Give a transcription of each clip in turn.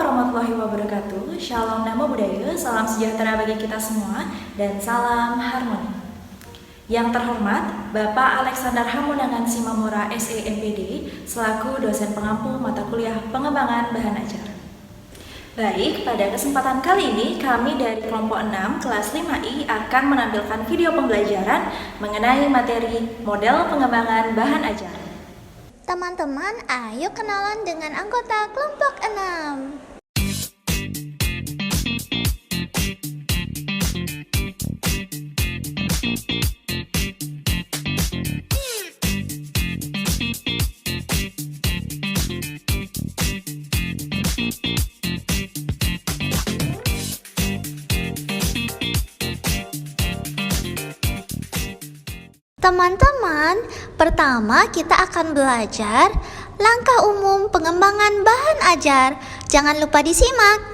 warahmatullahi wabarakatuh. Shalom Namo Buddhaya, salam sejahtera bagi kita semua, dan salam harmoni. Yang terhormat, Bapak Alexander Hamunangan Simamora SEMPD, selaku dosen pengampu mata kuliah pengembangan bahan ajar. Baik, pada kesempatan kali ini kami dari kelompok 6 kelas 5I akan menampilkan video pembelajaran mengenai materi model pengembangan bahan ajar. Teman-teman, ayo kenalan dengan anggota kelompok 6. Teman-teman, pertama kita akan belajar langkah umum pengembangan bahan ajar. Jangan lupa disimak.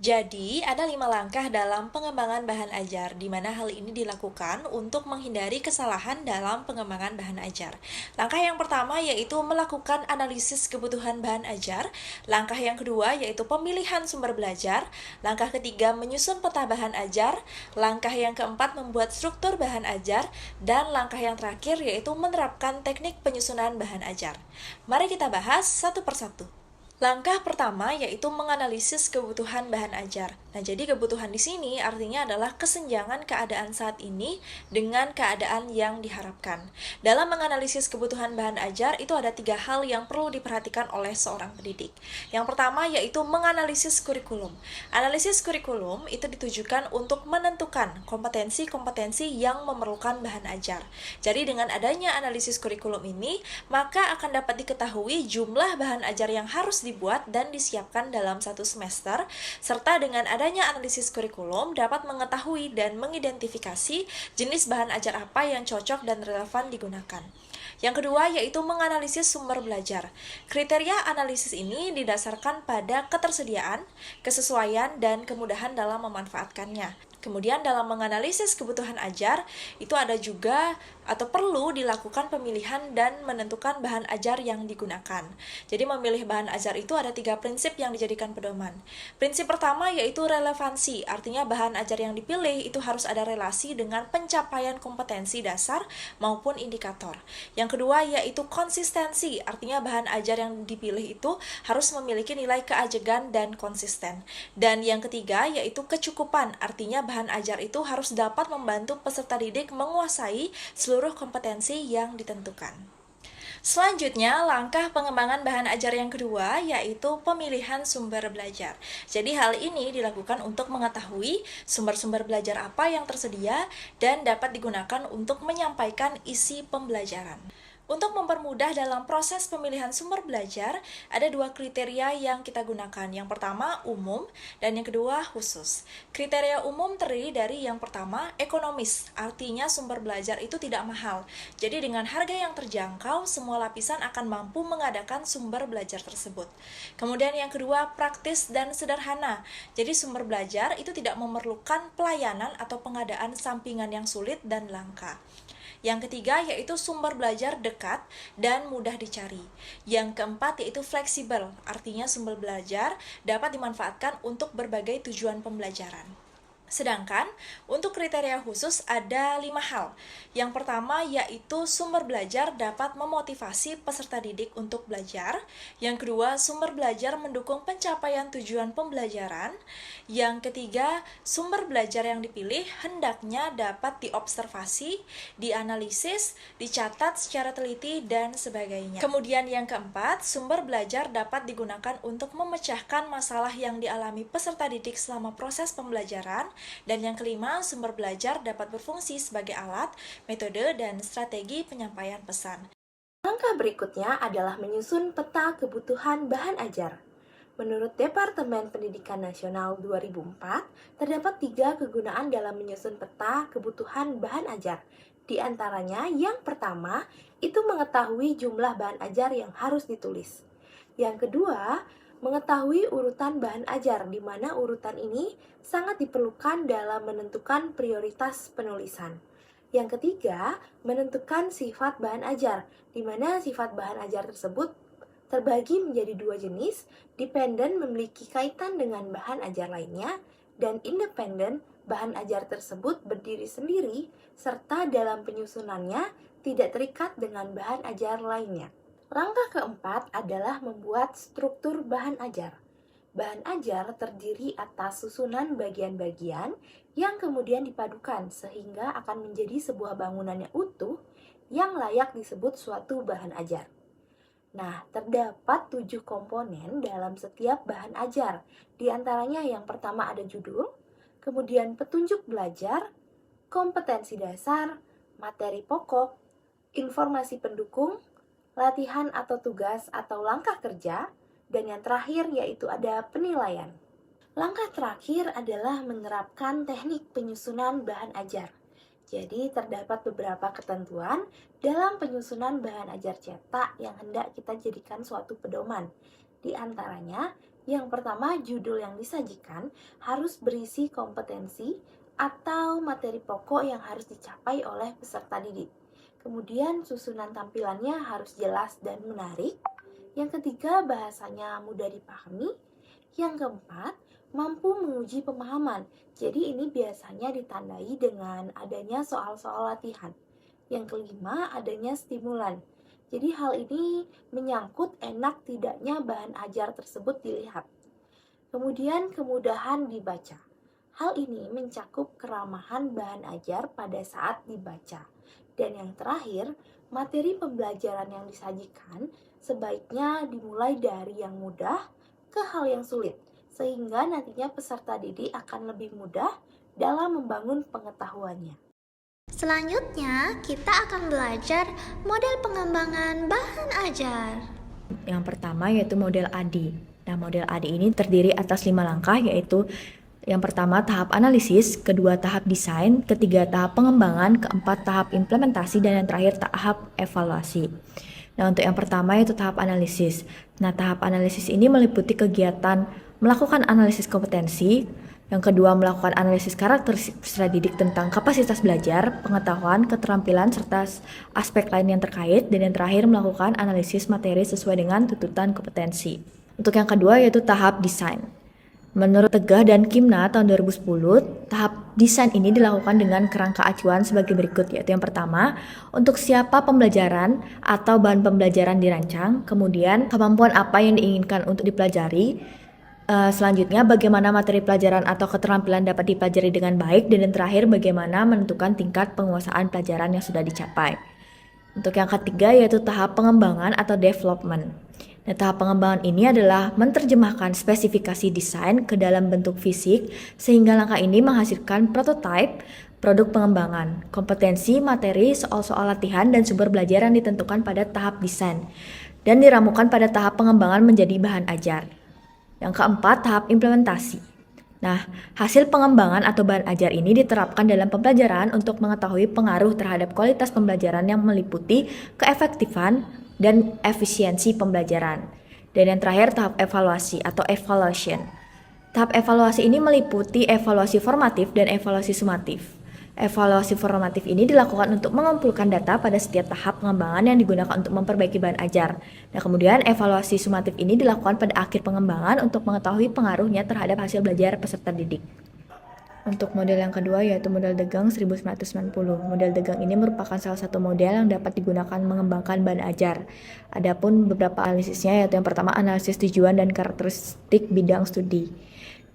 Jadi, ada 5 langkah dalam pengembangan bahan ajar, di mana hal ini dilakukan untuk menghindari kesalahan dalam pengembangan bahan ajar. Langkah yang pertama yaitu melakukan analisis kebutuhan bahan ajar. Langkah yang kedua yaitu pemilihan sumber belajar. Langkah ketiga menyusun peta bahan ajar. Langkah yang keempat membuat struktur bahan ajar. Dan langkah yang terakhir yaitu menerapkan teknik penyusunan bahan ajar. Mari kita bahas satu persatu. Langkah pertama yaitu menganalisis kebutuhan bahan ajar. Nah, jadi kebutuhan di sini artinya adalah kesenjangan keadaan saat ini dengan keadaan yang diharapkan. Dalam menganalisis kebutuhan bahan ajar, itu ada 3 hal yang perlu diperhatikan oleh seorang pendidik. Yang pertama yaitu menganalisis kurikulum. Analisis kurikulum itu ditujukan untuk menentukan kompetensi-kompetensi yang memerlukan bahan ajar. Jadi dengan adanya analisis kurikulum ini, maka akan dapat diketahui jumlah bahan ajar yang harus dibuat dan disiapkan dalam satu semester, serta dengan adanya analisis kurikulum dapat mengetahui dan mengidentifikasi jenis bahan ajar apa yang cocok dan relevan digunakan. Yang kedua yaitu menganalisis sumber belajar. Kriteria analisis ini didasarkan pada ketersediaan, kesesuaian, dan kemudahan dalam memanfaatkannya. Kemudian dalam menganalisis kebutuhan ajar, itu ada juga atau perlu dilakukan pemilihan dan menentukan bahan ajar yang digunakan. Jadi memilih bahan ajar itu ada 3 prinsip yang dijadikan pedoman. Prinsip pertama yaitu relevansi, artinya bahan ajar yang dipilih itu harus ada relasi dengan pencapaian kompetensi dasar maupun indikator. Yang kedua yaitu konsistensi, artinya bahan ajar yang dipilih itu harus memiliki nilai keajegan dan konsisten. Dan yang ketiga yaitu kecukupan, artinya bahan ajar itu harus dapat membantu peserta didik menguasai seluruh kompetensi yang ditentukan. Selanjutnya, langkah pengembangan bahan ajar yang kedua yaitu pemilihan sumber belajar. Jadi hal ini dilakukan untuk mengetahui sumber-sumber belajar apa yang tersedia dan dapat digunakan untuk menyampaikan isi pembelajaran. Untuk mempermudah dalam proses pemilihan sumber belajar, ada 2 kriteria yang kita gunakan. Yang pertama, umum, dan yang kedua, khusus. Kriteria umum terdiri dari yang pertama, ekonomis, artinya sumber belajar itu tidak mahal. Jadi dengan harga yang terjangkau, semua lapisan akan mampu mengadakan sumber belajar tersebut. Kemudian yang kedua, praktis dan sederhana. Jadi sumber belajar itu tidak memerlukan pelayanan atau pengadaan sampingan yang sulit dan langka. Yang ketiga yaitu sumber belajar dekat dan mudah dicari. Yang keempat yaitu fleksibel, artinya sumber belajar dapat dimanfaatkan untuk berbagai tujuan pembelajaran. Sedangkan untuk kriteria khusus ada 5 hal. Yang pertama yaitu sumber belajar dapat memotivasi peserta didik untuk belajar. Yang kedua, sumber belajar mendukung pencapaian tujuan pembelajaran. Yang ketiga, sumber belajar yang dipilih hendaknya dapat diobservasi, dianalisis, dicatat secara teliti, dan sebagainya. Kemudian yang keempat, sumber belajar dapat digunakan untuk memecahkan masalah yang dialami peserta didik selama proses pembelajaran. Dan yang kelima, sumber belajar dapat berfungsi sebagai alat, metode, dan strategi penyampaian pesan. Langkah berikutnya adalah menyusun peta kebutuhan bahan ajar. Menurut Departemen Pendidikan Nasional 2004, terdapat 3 kegunaan dalam menyusun peta kebutuhan bahan ajar. Di antaranya, yang pertama, itu mengetahui jumlah bahan ajar yang harus ditulis. Yang kedua, mengetahui urutan bahan ajar, di mana urutan ini sangat diperlukan dalam menentukan prioritas penulisan. Yang ketiga, menentukan sifat bahan ajar, di mana sifat bahan ajar tersebut terbagi menjadi dua jenis, dependen memiliki kaitan dengan bahan ajar lainnya, dan independen, bahan ajar tersebut berdiri sendiri, serta dalam penyusunannya tidak terikat dengan bahan ajar lainnya. Langkah keempat adalah membuat struktur bahan ajar. Bahan ajar terdiri atas susunan bagian-bagian yang kemudian dipadukan sehingga akan menjadi sebuah bangunan yang utuh yang layak disebut suatu bahan ajar. Nah, terdapat 7 komponen dalam setiap bahan ajar. Di antaranya yang pertama ada judul, kemudian petunjuk belajar, kompetensi dasar, materi pokok, informasi pendukung, latihan atau tugas atau langkah kerja, dan yang terakhir yaitu ada penilaian. Langkah terakhir adalah menerapkan teknik penyusunan bahan ajar. Jadi terdapat beberapa ketentuan dalam penyusunan bahan ajar cetak yang hendak kita jadikan suatu pedoman. Di antaranya, yang pertama judul yang disajikan harus berisi kompetensi atau materi pokok yang harus dicapai oleh peserta didik. Kemudian susunan tampilannya harus jelas dan menarik. Yang ketiga, bahasanya mudah dipahami. Yang keempat, mampu menguji pemahaman. Jadi ini biasanya ditandai dengan adanya soal-soal latihan. Yang kelima, adanya stimulan. Jadi hal ini menyangkut enak tidaknya bahan ajar tersebut dilihat. Kemudian kemudahan dibaca. Hal ini mencakup keramahan bahan ajar pada saat dibaca. Dan yang terakhir, materi pembelajaran yang disajikan sebaiknya dimulai dari yang mudah ke hal yang sulit, sehingga nantinya peserta didik akan lebih mudah dalam membangun pengetahuannya. Selanjutnya, kita akan belajar model pengembangan bahan ajar. Yang pertama yaitu model ADI. Nah, model ADI ini terdiri atas 5 langkah, yaitu yang pertama tahap analisis, kedua tahap desain, ketiga tahap pengembangan, keempat tahap implementasi, dan yang terakhir tahap evaluasi. Nah, untuk yang pertama yaitu tahap analisis. Nah, tahap analisis ini meliputi kegiatan melakukan analisis kompetensi, yang kedua melakukan analisis karakteristik peserta didik tentang kapasitas belajar, pengetahuan, keterampilan, serta aspek lain yang terkait, dan yang terakhir melakukan analisis materi sesuai dengan tuntutan kompetensi. Untuk yang kedua yaitu tahap desain. Menurut Tegah dan Kimna tahun 2010, tahap desain ini dilakukan dengan kerangka acuan sebagai berikut, yaitu yang pertama, untuk siapa pembelajaran atau bahan pembelajaran dirancang, kemudian kemampuan apa yang diinginkan untuk dipelajari, selanjutnya bagaimana materi pelajaran atau keterampilan dapat dipelajari dengan baik, dan yang terakhir bagaimana menentukan tingkat penguasaan pelajaran yang sudah dicapai. Untuk yang ketiga yaitu tahap pengembangan atau development. Nah, tahap pengembangan ini adalah menerjemahkan spesifikasi desain ke dalam bentuk fisik sehingga langkah ini menghasilkan prototipe, produk pengembangan, kompetensi, materi, soal-soal latihan, dan sumber belajar yang ditentukan pada tahap desain dan diramukan pada tahap pengembangan menjadi bahan ajar. Yang keempat, tahap implementasi. Nah, hasil pengembangan atau bahan ajar ini diterapkan dalam pembelajaran untuk mengetahui pengaruh terhadap kualitas pembelajaran yang meliputi keefektifan dan efisiensi pembelajaran. Dan yang terakhir tahap evaluasi atau evaluation. Tahap evaluasi ini meliputi evaluasi formatif dan evaluasi sumatif. Evaluasi formatif ini dilakukan untuk mengumpulkan data pada setiap tahap pengembangan yang digunakan untuk memperbaiki bahan ajar. Nah, kemudian evaluasi sumatif ini dilakukan pada akhir pengembangan untuk mengetahui pengaruhnya terhadap hasil belajar peserta didik. Untuk model yang kedua yaitu model Degang 1990. Model Degang ini merupakan salah satu model yang dapat digunakan mengembangkan bahan ajar. Adapun beberapa analisisnya yaitu yang pertama analisis tujuan dan karakteristik bidang studi.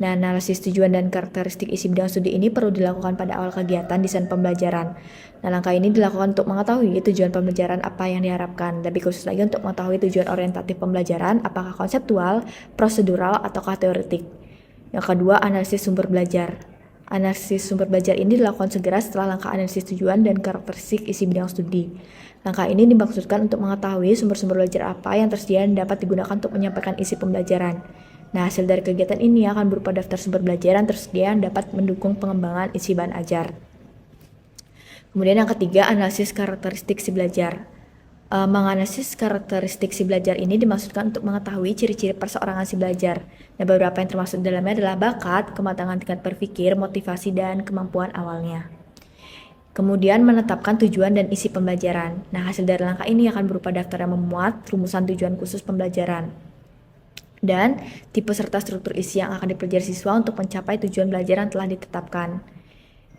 Nah, analisis tujuan dan karakteristik isi bidang studi ini perlu dilakukan pada awal kegiatan desain pembelajaran. Nah, langkah ini dilakukan untuk mengetahui tujuan pembelajaran apa yang diharapkan, lebih khusus lagi untuk mengetahui tujuan orientatif pembelajaran, apakah konseptual, prosedural, ataukah teoretik. Yang kedua, analisis sumber belajar. Analisis sumber belajar ini dilakukan segera setelah langkah analisis tujuan dan karakteristik isi bidang studi. Langkah ini dimaksudkan untuk mengetahui sumber-sumber belajar apa yang tersedia dan dapat digunakan untuk menyampaikan isi pembelajaran. Nah, hasil dari kegiatan ini akan berupa daftar sumber belajar yang tersedia yang dapat mendukung pengembangan isi bahan ajar. Kemudian yang ketiga, analisis karakteristik si belajar. Menganalisis karakteristik si belajar ini dimaksudkan untuk mengetahui ciri-ciri perseorangan si belajar. Nah, beberapa yang termasuk dalamnya adalah bakat, kematangan tingkat berpikir, motivasi, dan kemampuan awalnya. Kemudian menetapkan tujuan dan isi pembelajaran. Nah, hasil dari langkah ini akan berupa daftar yang memuat rumusan tujuan khusus pembelajaran dan tipe serta struktur isi yang akan dipelajari siswa untuk mencapai tujuan belajar yang telah ditetapkan.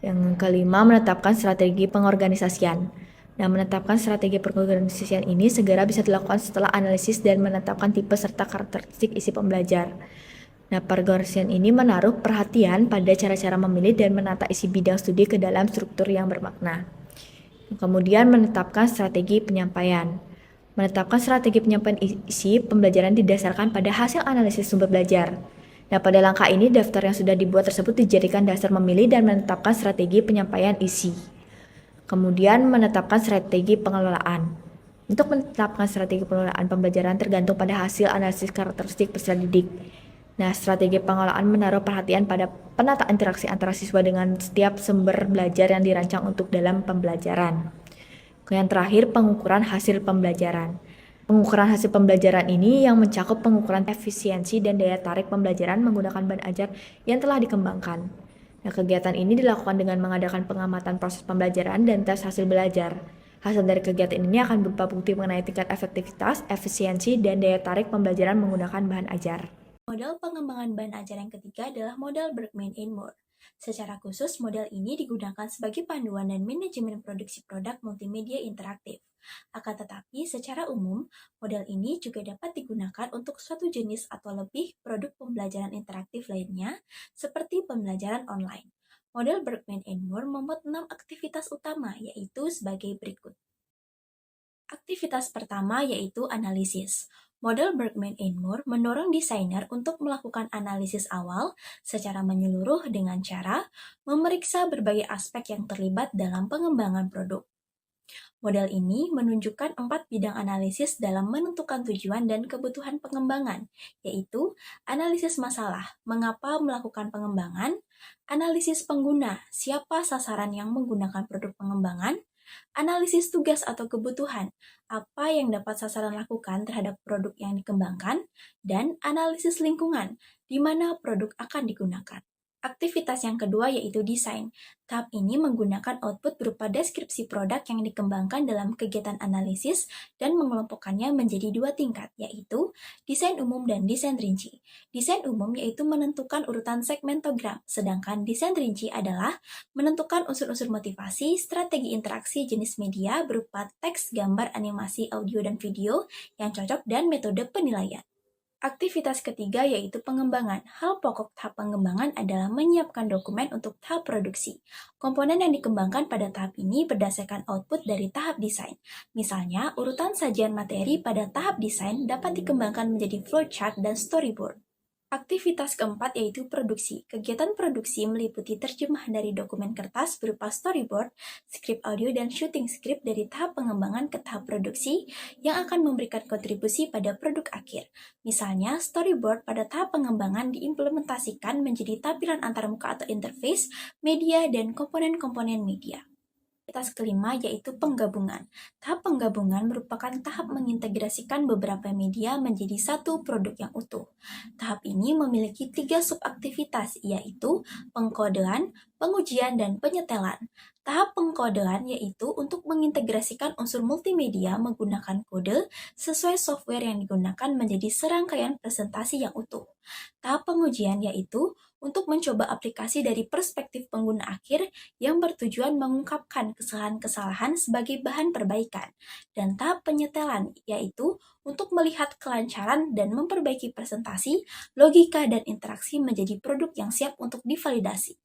Yang kelima, menetapkan strategi pengorganisasian. Nah, menetapkan strategi pengorganisasian ini segera bisa dilakukan setelah analisis dan menetapkan tipe serta karakteristik isi pembelajar. Nah, pengorganisasian ini menaruh perhatian pada cara-cara memilih dan menata isi bidang studi ke dalam struktur yang bermakna. Kemudian menetapkan strategi penyampaian. Menetapkan strategi penyampaian isi pembelajaran didasarkan pada hasil analisis sumber belajar. Nah, pada langkah ini daftar yang sudah dibuat tersebut dijadikan dasar memilih dan menetapkan strategi penyampaian isi. Kemudian menetapkan strategi pengelolaan. Untuk menetapkan strategi pengelolaan pembelajaran tergantung pada hasil analisis karakteristik peserta didik. Nah, strategi pengelolaan menaruh perhatian pada penataan interaksi antara siswa dengan setiap sumber belajar yang dirancang untuk dalam pembelajaran. Yang terakhir, pengukuran hasil pembelajaran. Pengukuran hasil pembelajaran ini yang mencakup pengukuran efisiensi dan daya tarik pembelajaran menggunakan bahan ajar yang telah dikembangkan. Nah, kegiatan ini dilakukan dengan mengadakan pengamatan proses pembelajaran dan tes hasil belajar. Hasil dari kegiatan ini akan berupa bukti mengenai tingkat efektivitas, efisiensi, dan daya tarik pembelajaran menggunakan bahan ajar. Model pengembangan bahan ajar yang ketiga adalah model Bergman and Moore. Secara khusus, model ini digunakan sebagai panduan dan manajemen produksi produk multimedia interaktif. Akan tetapi, secara umum, model ini juga dapat digunakan untuk suatu jenis atau lebih produk pembelajaran interaktif lainnya, seperti pembelajaran online. Model Bergman and Moore memuat 6 aktivitas utama, yaitu sebagai berikut. Aktivitas pertama yaitu analisis. Model Bergman and Moore mendorong desainer untuk melakukan analisis awal secara menyeluruh dengan cara memeriksa berbagai aspek yang terlibat dalam pengembangan produk. Model ini menunjukkan 4 bidang analisis dalam menentukan tujuan dan kebutuhan pengembangan, yaitu analisis masalah, mengapa melakukan pengembangan, analisis pengguna, siapa sasaran yang menggunakan produk pengembangan, analisis tugas atau kebutuhan, apa yang dapat sasaran lakukan terhadap produk yang dikembangkan, dan analisis lingkungan, di mana produk akan digunakan. Aktivitas yang kedua yaitu desain. Tahap ini menggunakan output berupa deskripsi produk yang dikembangkan dalam kegiatan analisis dan mengelompokkannya menjadi 2 tingkat, yaitu desain umum dan desain rinci. Desain umum yaitu menentukan urutan segmentogram, sedangkan desain rinci adalah menentukan unsur-unsur motivasi, strategi interaksi jenis media berupa teks, gambar, animasi, audio, dan video yang cocok, dan metode penilaian. Aktivitas ketiga yaitu pengembangan. Hal pokok tahap pengembangan adalah menyiapkan dokumen untuk tahap produksi. Komponen yang dikembangkan pada tahap ini berdasarkan output dari tahap desain. Misalnya, urutan sajian materi pada tahap desain dapat dikembangkan menjadi flowchart dan storyboard. Aktivitas keempat yaitu produksi. Kegiatan produksi meliputi terjemahan dari dokumen kertas berupa storyboard, skrip audio, dan syuting skrip dari tahap pengembangan ke tahap produksi yang akan memberikan kontribusi pada produk akhir. Misalnya, storyboard pada tahap pengembangan diimplementasikan menjadi tampilan antarmuka atau interface, media, dan komponen-komponen media. Aktivitas kelima yaitu penggabungan. Tahap penggabungan merupakan tahap mengintegrasikan beberapa media menjadi satu produk yang utuh. Tahap ini memiliki 3 subaktivitas, yaitu pengkodean, pengujian, dan penyetelan. Tahap pengkodean yaitu untuk mengintegrasikan unsur multimedia menggunakan kode sesuai software yang digunakan menjadi serangkaian presentasi yang utuh. Tahap pengujian yaitu untuk mencoba aplikasi dari perspektif pengguna akhir yang bertujuan mengungkapkan kesalahan-kesalahan sebagai bahan perbaikan. Dan tahap penyetelan yaitu untuk melihat kelancaran dan memperbaiki presentasi, logika, dan interaksi menjadi produk yang siap untuk divalidasi.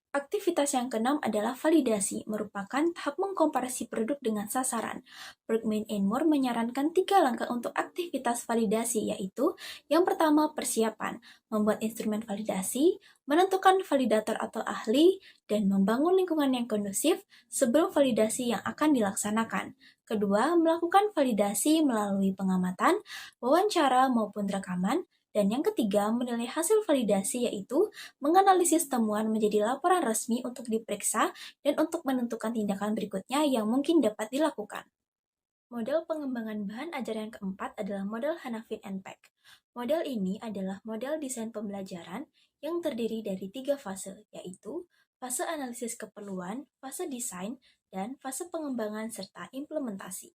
Aktivitas yang keenam adalah validasi, merupakan tahap mengkomparasi produk dengan sasaran. Bergman and Moore menyarankan 3 langkah untuk aktivitas validasi, yaitu yang pertama persiapan, membuat instrumen validasi, menentukan validator atau ahli, dan membangun lingkungan yang kondusif sebelum validasi yang akan dilaksanakan. Kedua, melakukan validasi melalui pengamatan, wawancara maupun rekaman. Dan yang ketiga, menilai hasil validasi yaitu menganalisis temuan menjadi laporan resmi untuk diperiksa dan untuk menentukan tindakan berikutnya yang mungkin dapat dilakukan. Model pengembangan bahan ajar yang keempat adalah model Hanafin and Peck. Model ini adalah model desain pembelajaran yang terdiri dari 3 fase, yaitu fase analisis keperluan, fase desain, dan fase pengembangan serta implementasi.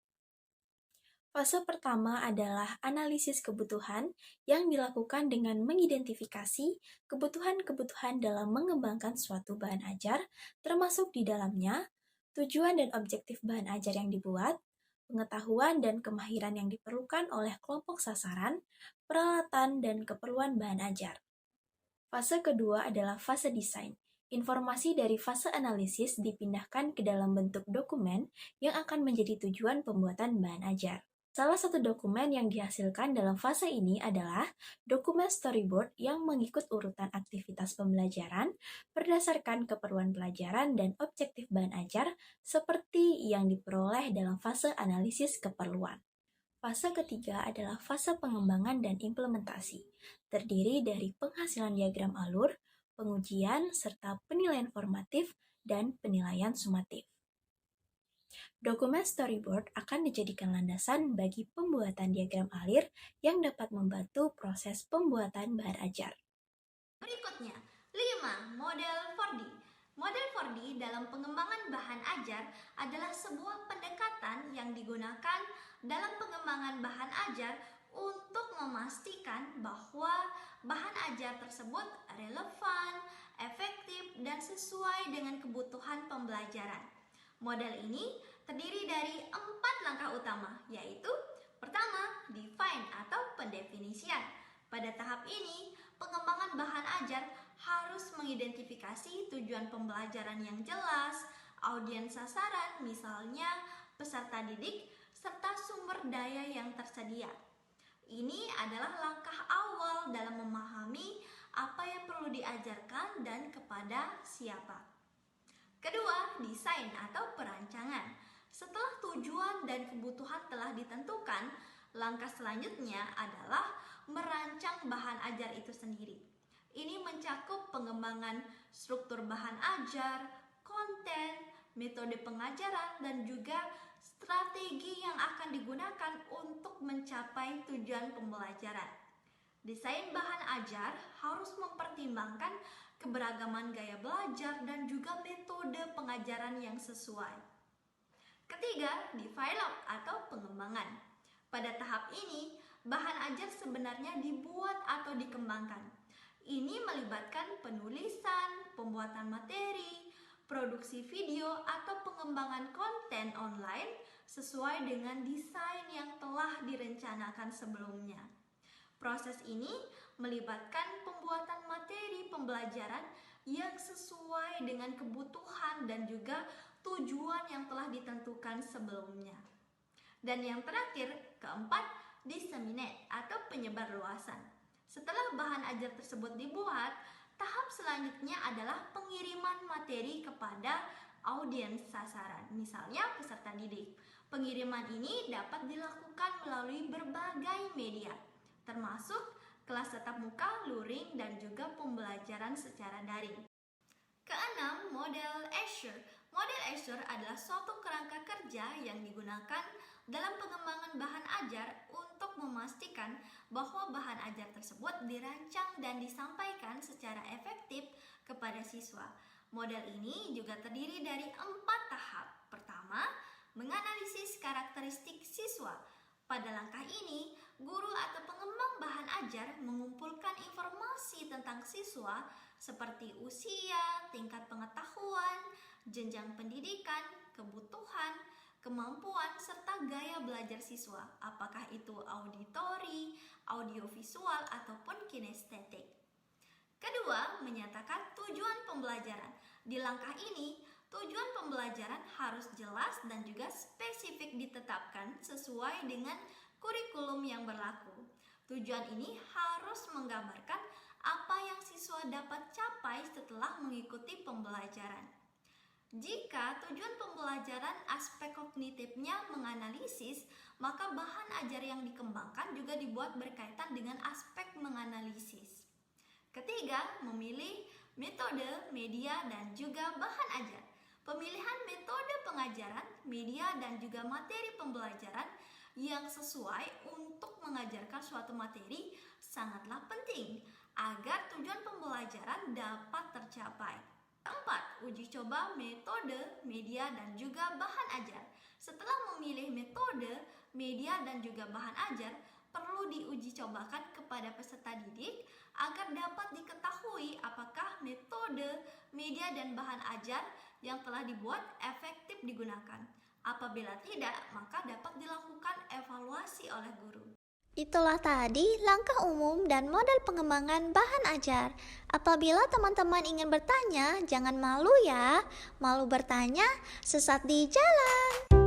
Fase pertama adalah analisis kebutuhan yang dilakukan dengan mengidentifikasi kebutuhan-kebutuhan dalam mengembangkan suatu bahan ajar, termasuk di dalamnya tujuan dan objektif bahan ajar yang dibuat, pengetahuan dan kemahiran yang diperlukan oleh kelompok sasaran, peralatan dan keperluan bahan ajar. Fase kedua adalah fase desain. Informasi dari fase analisis dipindahkan ke dalam bentuk dokumen yang akan menjadi tujuan pembuatan bahan ajar. Salah satu dokumen yang dihasilkan dalam fase ini adalah dokumen storyboard yang mengikut urutan aktivitas pembelajaran berdasarkan keperluan pelajaran dan objektif bahan ajar seperti yang diperoleh dalam fase analisis keperluan. Fase ketiga adalah fase pengembangan dan implementasi, terdiri dari penghasilan diagram alur, pengujian, serta penilaian formatif dan penilaian sumatif. Dokumen storyboard akan dijadikan landasan bagi pembuatan diagram alir yang dapat membantu proses pembuatan bahan ajar. Berikutnya, 5. Model 4D. Model 4D dalam pengembangan bahan ajar adalah sebuah pendekatan yang digunakan dalam pengembangan bahan ajar untuk memastikan bahwa bahan ajar tersebut relevan, efektif, dan sesuai dengan kebutuhan pembelajaran. Model ini terdiri dari 4 langkah utama, yaitu pertama, define atau pendefinisian. Pada tahap ini, pengembangan bahan ajar harus mengidentifikasi tujuan pembelajaran yang jelas, audiens sasaran, misalnya peserta didik, serta sumber daya yang tersedia. Ini adalah langkah awal dalam memahami apa yang perlu diajarkan dan kepada siapa. Kedua, desain atau perancangan. Setelah tujuan dan kebutuhan telah ditentukan, langkah selanjutnya adalah merancang bahan ajar itu sendiri. Ini mencakup pengembangan struktur bahan ajar, konten, metode pengajaran, dan juga strategi yang akan digunakan untuk mencapai tujuan pembelajaran. Desain bahan ajar harus mempertimbangkan keberagaman gaya belajar dan juga metode pengajaran yang sesuai. Ketiga, develop atau pengembangan. Pada tahap ini, bahan ajar sebenarnya dibuat atau dikembangkan. Ini melibatkan penulisan, pembuatan materi, produksi video, atau pengembangan konten online sesuai dengan desain yang telah direncanakan sebelumnya. Proses ini melibatkan pembuatan materi pembelajaran yang sesuai dengan kebutuhan dan juga tujuan yang telah ditentukan sebelumnya. Dan yang terakhir, keempat, disseminate atau penyebarluasan. Setelah bahan ajar tersebut dibuat, tahap selanjutnya adalah pengiriman materi kepada audiens sasaran, misalnya peserta didik. Pengiriman ini dapat dilakukan melalui berbagai media, termasuk kelas tatap muka, luring, dan juga pembelajaran secara daring. Keenam, model Azure. Model Azure adalah suatu kerangka kerja yang digunakan dalam pengembangan bahan ajar untuk memastikan bahwa bahan ajar tersebut dirancang dan disampaikan secara efektif kepada siswa. Model ini juga terdiri dari 4 tahap. Pertama, menganalisis karakteristik siswa. Pada langkah ini, guru atau pengembang bahan ajar mengumpulkan informasi tentang siswa seperti usia, tingkat pengetahuan, jenjang pendidikan, kebutuhan, kemampuan, serta gaya belajar siswa, apakah itu auditori, audiovisual, ataupun kinestetik. Kedua, menyatakan tujuan pembelajaran. Di langkah ini, tujuan pembelajaran harus jelas dan juga spesifik ditetapkan sesuai dengan kurikulum yang berlaku. Tujuan ini harus menggambarkan apa yang siswa dapat capai setelah mengikuti pembelajaran. Jika tujuan pembelajaran aspek kognitifnya menganalisis, maka bahan ajar yang dikembangkan juga dibuat berkaitan dengan aspek menganalisis. Ketiga, memilih metode, media, dan juga bahan ajar. Pemilihan metode pengajaran, media, dan juga materi pembelajaran yang sesuai untuk mengajarkan suatu materi sangatlah penting agar tujuan pembelajaran dapat tercapai. Keempat, uji coba metode, media, dan juga bahan ajar. Setelah memilih metode, media, dan juga bahan ajar, perlu diuji cobakan kepada peserta didik agar dapat diketahui apakah metode, media, dan bahan ajar yang telah dibuat efektif digunakan. Apabila tidak, maka dapat dilakukan evaluasi oleh guru. Itulah tadi langkah umum dan model pengembangan bahan ajar. Apabila teman-teman ingin bertanya, jangan malu ya. Malu bertanya, sesat di jalan.